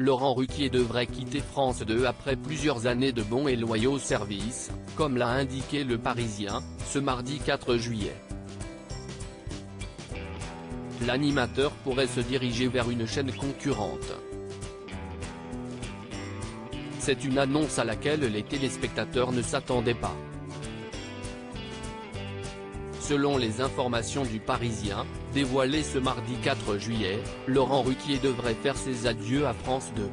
Laurent Ruquier devrait quitter France 2 après plusieurs années de bons et loyaux services, comme l'a indiqué Le Parisien, ce mardi 4 juillet. L'animateur pourrait se diriger vers une chaîne concurrente. C'est une annonce à laquelle les téléspectateurs ne s'attendaient pas. Selon les informations du Parisien, dévoilées ce mardi 4 juillet, Laurent Ruquier devrait faire ses adieux à France 2.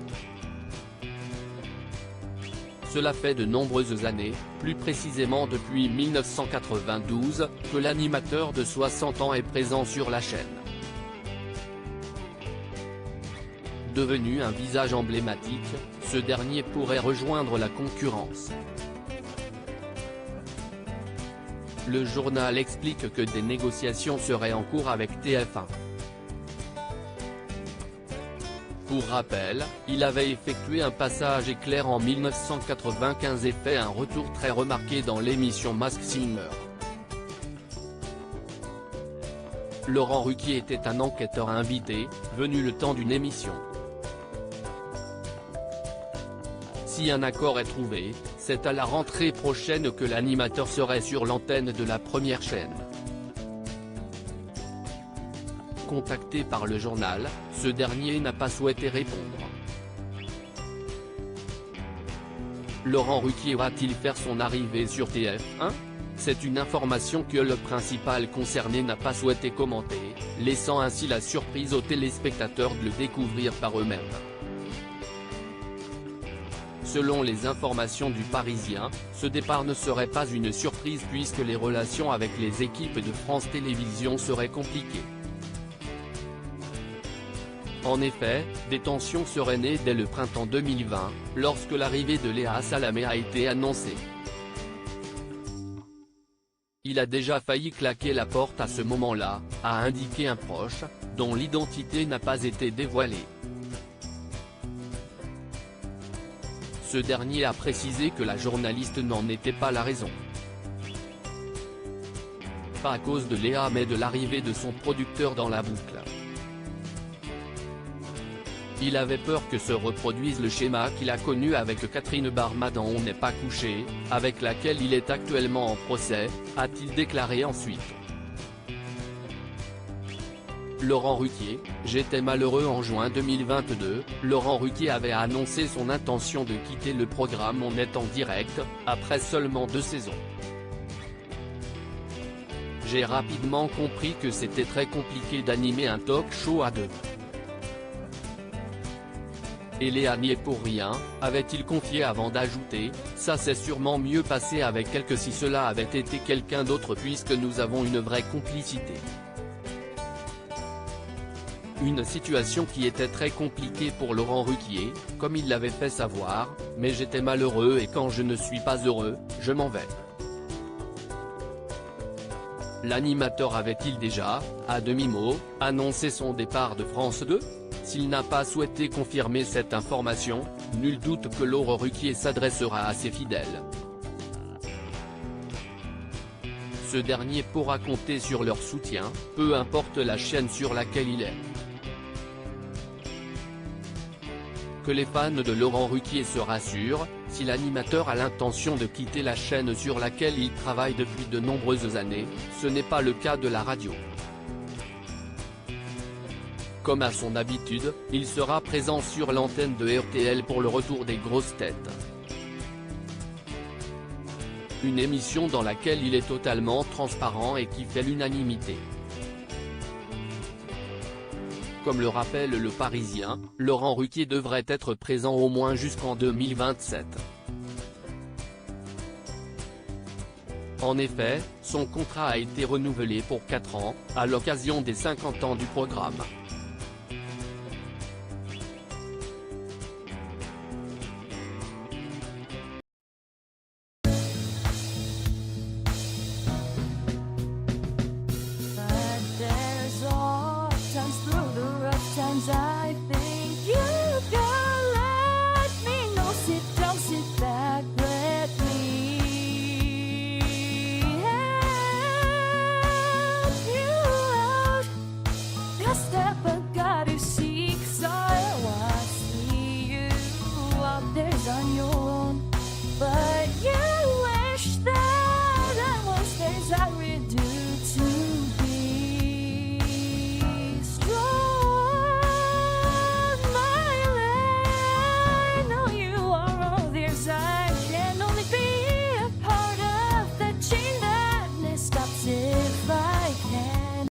Cela fait de nombreuses années, plus précisément depuis 1992, que l'animateur de 60 ans est présent sur la chaîne. Devenu un visage emblématique, ce dernier pourrait rejoindre la concurrence. Le journal explique que des négociations seraient en cours avec TF1. Pour rappel, il avait effectué un passage éclair en 1995 et fait un retour très remarqué dans l'émission Masked Singer. Laurent Ruquier était un enquêteur invité, venu le temps d'une émission. Si un accord est trouvé, c'est à la rentrée prochaine que l'animateur serait sur l'antenne de la première chaîne. Contacté par le journal, ce dernier n'a pas souhaité répondre. Laurent Ruquier va-t-il faire son arrivée sur TF1 ? C'est une information que le principal concerné n'a pas souhaité commenter, laissant ainsi la surprise aux téléspectateurs de le découvrir par eux-mêmes. Selon les informations du Parisien, ce départ ne serait pas une surprise puisque les relations avec les équipes de France Télévisions seraient compliquées. En effet, des tensions seraient nées dès le printemps 2020, lorsque l'arrivée de Léa Salamé a été annoncée. Il a déjà failli claquer la porte à ce moment-là, a indiqué un proche, dont l'identité n'a pas été dévoilée. Ce dernier a précisé que la journaliste n'en était pas la raison. Pas à cause de Léa mais de l'arrivée de son producteur dans la boucle. Il avait peur que se reproduise le schéma qu'il a connu avec Catherine Barma dans On n'est pas couché, avec laquelle il est actuellement en procès, a-t-il déclaré ensuite. Laurent Ruquier, j'étais malheureux en juin 2022, Laurent Ruquier avait annoncé son intention de quitter le programme On est en direct, après seulement 2 saisons. J'ai rapidement compris que c'était très compliqué d'animer un talk show à 2. Et Léa n'y est pour rien, avait-il confié avant d'ajouter, ça s'est sûrement mieux passé avec elle que si cela avait été quelqu'un d'autre puisque nous avons une vraie complicité. Une situation qui était très compliquée pour Laurent Ruquier, comme il l'avait fait savoir, mais j'étais malheureux et quand je ne suis pas heureux, je m'en vais. L'animateur avait-il déjà, à demi-mot, annoncé son départ de France 2 ? S'il n'a pas souhaité confirmer cette information, nul doute que Laurent Ruquier s'adressera à ses fidèles. Ce dernier pourra compter sur leur soutien, peu importe la chaîne sur laquelle il est. Que les fans de Laurent Ruquier se rassurent, si l'animateur a l'intention de quitter la chaîne sur laquelle il travaille depuis de nombreuses années, ce n'est pas le cas de la radio. Comme à son habitude, il sera présent sur l'antenne de RTL pour le retour des grosses têtes. Une émission dans laquelle il est totalement transparent et qui fait l'unanimité. Comme le rappelle Le Parisien, Laurent Ruquier devrait être présent au moins jusqu'en 2027. En effet, son contrat a été renouvelé pour 4 ans, à l'occasion des 50 ans du programme.